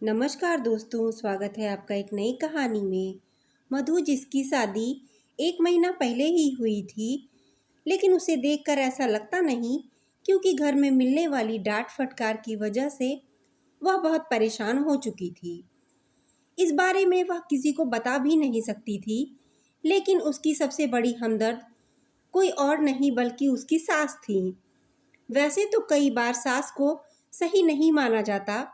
नमस्कार दोस्तों, स्वागत है आपका एक नई कहानी में। मधु जिसकी शादी 1 महीना पहले ही हुई थी, लेकिन उसे देखकर ऐसा लगता नहीं क्योंकि घर में मिलने वाली डांट फटकार की वजह से वह बहुत परेशान हो चुकी थी। इस बारे में वह किसी को बता भी नहीं सकती थी, लेकिन उसकी सबसे बड़ी हमदर्द कोई और नहीं बल्कि उसकी सास थी। वैसे तो कई बार सास को सही नहीं माना जाता,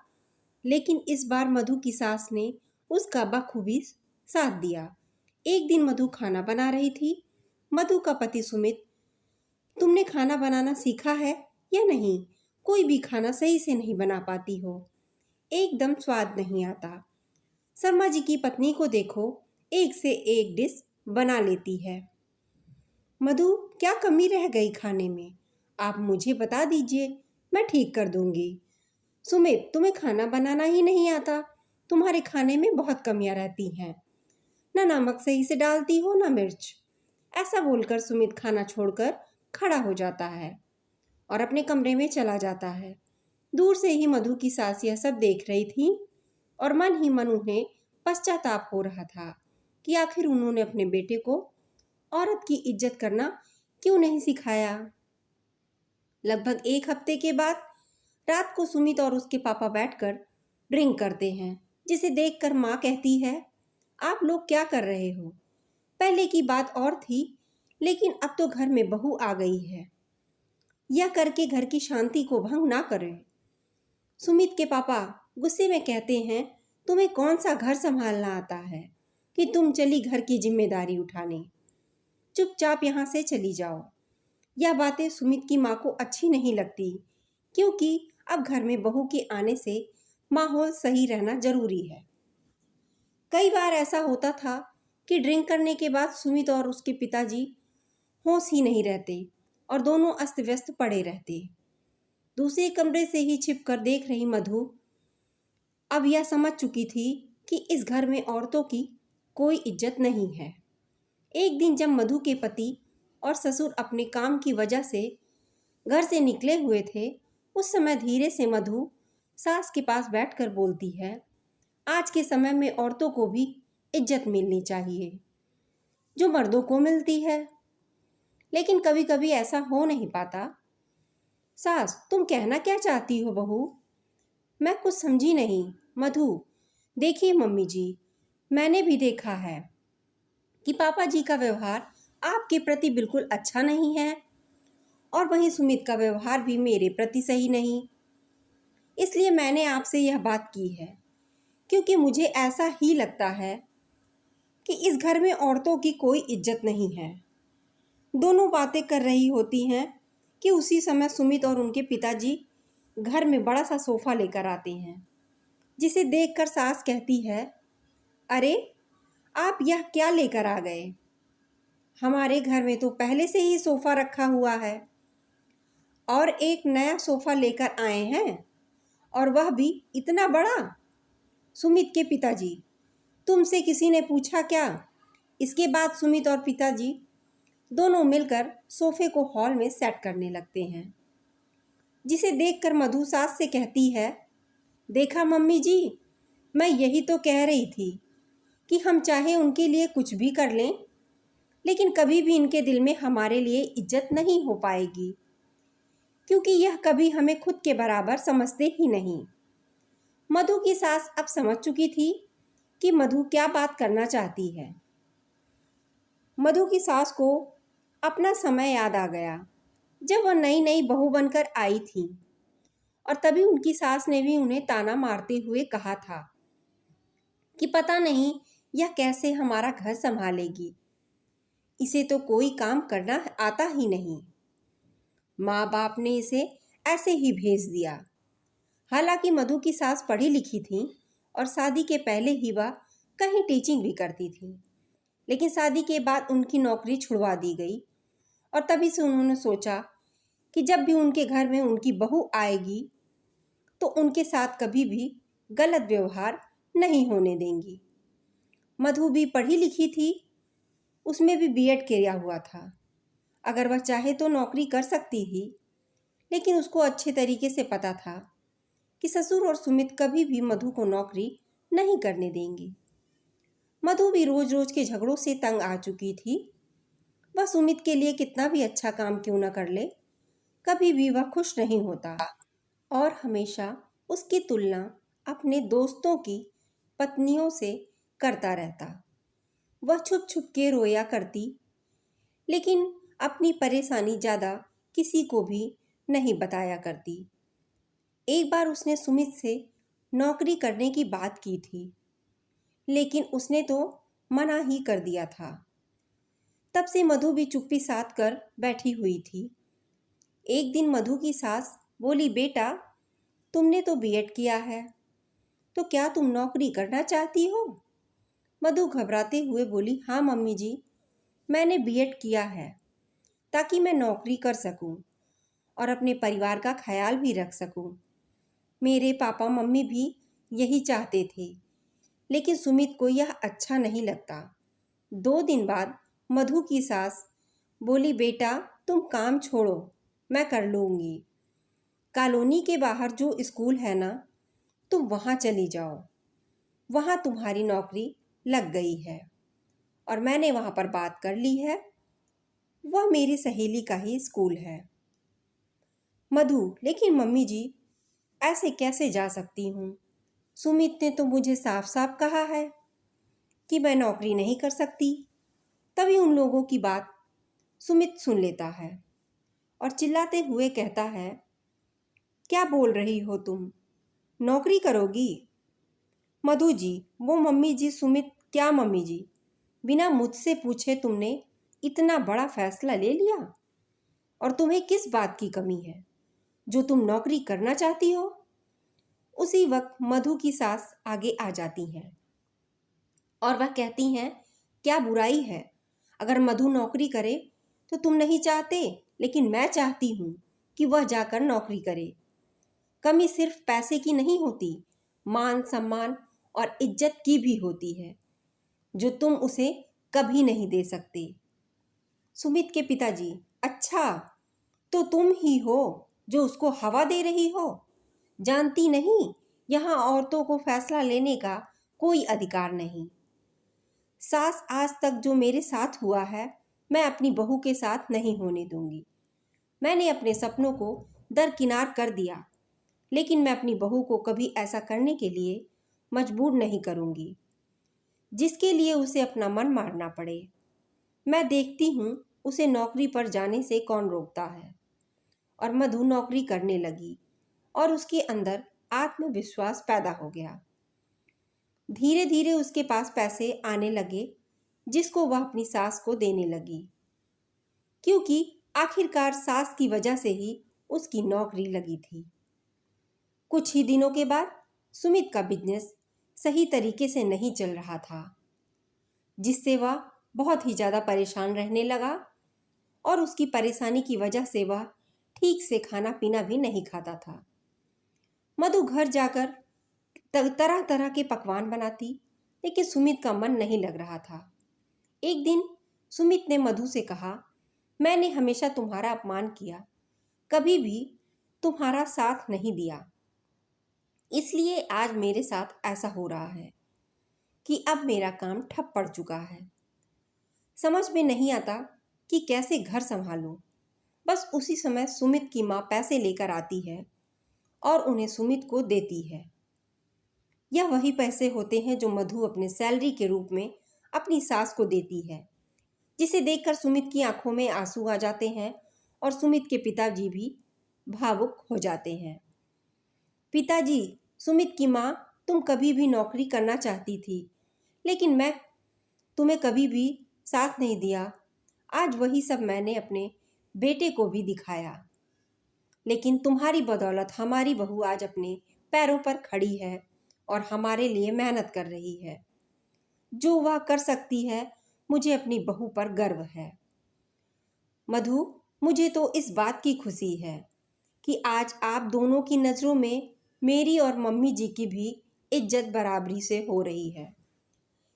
लेकिन इस बार मधु की सास ने उसका बखूबी साथ दिया। एक दिन मधु खाना बना रही थी। मधु का पति सुमित, तुमने खाना बनाना सीखा है या नहीं? कोई भी खाना सही से नहीं बना पाती हो, एकदम स्वाद नहीं आता। शर्मा जी की पत्नी को देखो, एक से एक डिश बना लेती है। मधु, क्या कमी रह गई खाने में? आप मुझे बता दीजिए, मैं ठीक कर दूंगी। सुमित, तुम्हें खाना बनाना ही नहीं आता। तुम्हारे खाने में बहुत कमियां रहती हैं। ना नमक सही से डालती हो ना मिर्च। ऐसा बोलकर सुमित खाना छोड़कर खड़ा हो जाता है और अपने कमरे में चला जाता है। दूर से ही मधु की सास यह सब देख रही थी और मन ही मन उन्हें पश्चाताप हो रहा था कि आखिर उन्होंने अपने बेटे को औरत की इज्जत करना क्यों नहीं सिखाया। लगभग 1 हफ्ते के बाद रात को सुमित और उसके पापा बैठकर ड्रिंक करते हैं, जिसे देखकर माँ कहती है, आप लोग क्या कर रहे हो? पहले की बात और थी, लेकिन अब तो घर में बहू आ गई है। यह करके घर की शांति को भंग ना करें। सुमित के पापा गुस्से में कहते हैं, तुम्हें कौन सा घर संभालना आता है कि तुम चली घर की जिम्मेदारी उठाने? चुपचाप यहाँ से चली जाओ। यह बातें सुमित की माँ को अच्छी नहीं लगती, क्योंकि अब घर में बहू के आने से माहौल सही रहना जरूरी है। कई बार ऐसा होता था कि ड्रिंक करने के बाद सुमित और उसके पिताजी होश ही नहीं रहते और दोनों अस्त व्यस्त पड़े रहते। दूसरे कमरे से ही छिपकर देख रही मधु अब यह समझ चुकी थी कि इस घर में औरतों की कोई इज्जत नहीं है। एक दिन जब मधु के पति और ससुर अपने काम की वजह से घर से निकले हुए थे, उस समय धीरे से मधु सास के पास बैठकर बोलती है, आज के समय में औरतों को भी इज्जत मिलनी चाहिए जो मर्दों को मिलती है, लेकिन कभी कभी ऐसा हो नहीं पाता। सास, तुम कहना क्या चाहती हो बहू? मैं कुछ समझी नहीं। मधु, देखिए मम्मी जी, मैंने भी देखा है कि पापा जी का व्यवहार आपके प्रति बिल्कुल अच्छा नहीं है और वहीं सुमित का व्यवहार भी मेरे प्रति सही नहीं। इसलिए मैंने आपसे यह बात की है, क्योंकि मुझे ऐसा ही लगता है कि इस घर में औरतों की कोई इज्जत नहीं है। दोनों बातें कर रही होती हैं कि उसी समय सुमित और उनके पिताजी घर में बड़ा सा सोफा लेकर आते हैं, जिसे देखकर सास कहती है, अरे आप यह क्या लेकर आ गए? हमारे घर में तो पहले से ही सोफा रखा हुआ है और एक नया सोफा लेकर आए हैं, और वह भी इतना बड़ा। सुमित के पिताजी, तुमसे किसी ने पूछा क्या? इसके बाद सुमित और पिताजी दोनों मिलकर सोफे को हॉल में सेट करने लगते हैं, जिसे देखकर मधु सास से कहती है, देखा मम्मी जी, मैं यही तो कह रही थी कि हम चाहे उनके लिए कुछ भी कर लें, लेकिन कभी भी इनके दिल में हमारे लिए इज्जत नहीं हो पाएगी, क्योंकि यह कभी हमें खुद के बराबर समझते ही नहीं। मधु की सास अब समझ चुकी थी कि मधु क्या बात करना चाहती है। मधु की सास को अपना समय याद आ गया, जब वह नई नई बहू बनकर आई थी, और तभी उनकी सास ने भी उन्हें ताना मारते हुए कहा था कि पता नहीं यह कैसे हमारा घर संभालेगी, इसे तो कोई काम करना आता ही नहीं। माँ बाप ने इसे ऐसे ही भेज दिया। हालांकि मधु की सास पढ़ी लिखी थी और शादी के पहले ही वह कहीं टीचिंग भी करती थी, लेकिन शादी के बाद उनकी नौकरी छुड़वा दी गई और तभी से उन्होंने सोचा कि जब भी उनके घर में उनकी बहू आएगी तो उनके साथ कभी भी गलत व्यवहार नहीं होने देंगी। मधु भी पढ़ी लिखी थी, उसमें भी बीएड किया हुआ था। अगर वह चाहे तो नौकरी कर सकती थी, लेकिन उसको अच्छे तरीके से पता था कि ससुर और सुमित कभी भी मधु को नौकरी नहीं करने देंगे। मधु भी रोज रोज के झगड़ों से तंग आ चुकी थी। वह सुमित के लिए कितना भी अच्छा काम क्यों न कर ले, कभी भी वह खुश नहीं होता और हमेशा उसकी तुलना अपने दोस्तों की पत्नियों से करता रहता। वह छुप छुप के रोया करती, लेकिन अपनी परेशानी ज़्यादा किसी को भी नहीं बताया करती। एक बार उसने सुमित से नौकरी करने की बात की थी, लेकिन उसने तो मना ही कर दिया था। तब से मधु भी चुप्पी साध कर बैठी हुई थी। एक दिन मधु की सास बोली, बेटा तुमने तो बीएड किया है, तो क्या तुम नौकरी करना चाहती हो? मधु घबराते हुए बोली, हाँ मम्मी जी, मैंने बीएड किया है ताकि मैं नौकरी कर सकूं और अपने परिवार का ख्याल भी रख सकूं। मेरे पापा मम्मी भी यही चाहते थे, लेकिन सुमित को यह अच्छा नहीं लगता। 2 दिन बाद मधु की सास बोली, बेटा तुम काम छोड़ो, मैं कर लूँगी। कॉलोनी के बाहर जो स्कूल है ना, तुम वहाँ चली जाओ, वहाँ तुम्हारी नौकरी लग गई है और मैंने वहाँ पर बात कर ली है। वह मेरी सहेली का ही स्कूल है। मधु, लेकिन मम्मी जी ऐसे कैसे जा सकती हूँ? सुमित ने तो मुझे साफ साफ कहा है कि मैं नौकरी नहीं कर सकती। तभी उन लोगों की बात सुमित सुन लेता है और चिल्लाते हुए कहता है, क्या बोल रही हो तुम? नौकरी करोगी? मधु जी, वो मम्मी जी सुमित, क्या मम्मी जी, बिना मुझसे पूछे तुमने इतना बड़ा फैसला ले लिया? और तुम्हें किस बात की कमी है जो तुम नौकरी करना चाहती हो? उसी वक्त मधु की सास आगे आ जाती हैं और वह कहती हैं, क्या बुराई है अगर मधु नौकरी करे? तो तुम नहीं चाहते, लेकिन मैं चाहती हूँ कि वह जाकर नौकरी करे। कमी सिर्फ पैसे की नहीं होती, मान सम्मान और इज्जत की भी होती है, जो तुम उसे कभी नहीं दे सकते। सुमित के पिताजी, अच्छा तो तुम ही हो जो उसको हवा दे रही हो? जानती नहीं, यहाँ औरतों को फैसला लेने का कोई अधिकार नहीं। सास, आज तक जो मेरे साथ हुआ है मैं अपनी बहू के साथ नहीं होने दूंगी। मैंने अपने सपनों को दरकिनार कर दिया, लेकिन मैं अपनी बहू को कभी ऐसा करने के लिए मजबूर नहीं करूंगी जिसके लिए उसे अपना मन मारना पड़े। मैं देखती हूँ उसे नौकरी पर जाने से कौन रोकता है। और मधु नौकरी करने लगी और उसके अंदर आत्मविश्वास पैदा हो गया। धीरे धीरे उसके पास पैसे आने लगे, जिसको वह अपनी सास को देने लगी, क्योंकि आखिरकार सास की वजह से ही उसकी नौकरी लगी थी। कुछ ही दिनों के बाद सुमित का बिजनेस सही तरीके से नहीं चल रहा था, जिससे वह बहुत ही ज़्यादा परेशान रहने लगा और उसकी परेशानी की वजह से वह ठीक से खाना पीना भी नहीं खाता था। मधु घर जाकर तरह तरह के पकवान बनाती, लेकिन सुमित का मन नहीं लग रहा था। एक दिन सुमित ने मधु से कहा, मैंने हमेशा तुम्हारा अपमान किया, कभी भी तुम्हारा साथ नहीं दिया, इसलिए आज मेरे साथ ऐसा हो रहा है कि अब मेरा काम ठप पड़ चुका है। समझ में नहीं आता कि कैसे घर संभालूं। बस उसी समय सुमित की माँ पैसे लेकर आती है और उन्हें सुमित को देती है। यह वही पैसे होते हैं जो मधु अपने सैलरी के रूप में अपनी सास को देती है, जिसे देखकर सुमित की आंखों में आंसू आ जाते हैं और सुमित के पिताजी भी भावुक हो जाते हैं। पिताजी, सुमित की माँ, तुम कभी भी नौकरी करना चाहती थी, लेकिन मैं तुम्हें कभी भी साथ नहीं दिया। आज वही सब मैंने अपने बेटे को भी दिखाया, लेकिन तुम्हारी बदौलत हमारी बहू आज अपने पैरों पर खड़ी है और हमारे लिए मेहनत कर रही है। जो वह कर सकती है, मुझे अपनी बहू पर गर्व है। मधु, मुझे तो इस बात की खुशी है कि आज आप दोनों की नज़रों में मेरी और मम्मी जी की भी इज्जत बराबरी से हो रही है,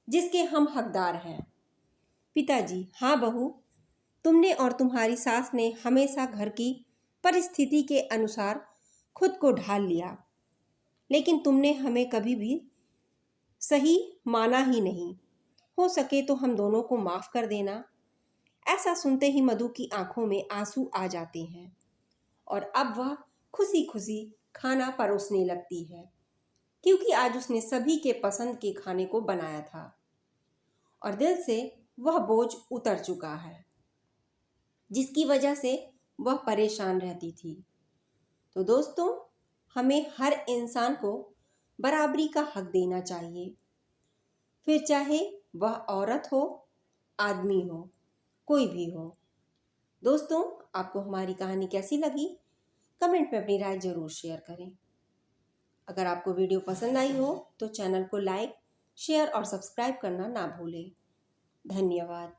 जिसके हम हकदार हैं। पिताजी, हाँ बहू, तुमने और तुम्हारी सास ने हमेशा घर की परिस्थिति के अनुसार खुद को ढाल लिया। लेकिन तुमने हमें कभी भी सही माना ही नहीं। हो सके तो हम दोनों को माफ़ कर देना। ऐसा सुनते ही मधु की आंखों में आंसू आ जाते हैं और अब वह खुशी खुशी खाना परोसने लगती है, क्योंकि आज उसने सभी के पसंद के खाने को बनाया था और दिल से वह बोझ उतर चुका है जिसकी वजह से वह परेशान रहती थी। तो दोस्तों, हमें हर इंसान को बराबरी का हक देना चाहिए, फिर चाहे वह औरत हो, आदमी हो, कोई भी हो। दोस्तों, आपको हमारी कहानी कैसी लगी? कमेंट में अपनी राय ज़रूर शेयर करें। अगर आपको वीडियो पसंद आई हो तो चैनल को लाइक, शेयर और सब्सक्राइब करना ना भूलें। धन्यवाद।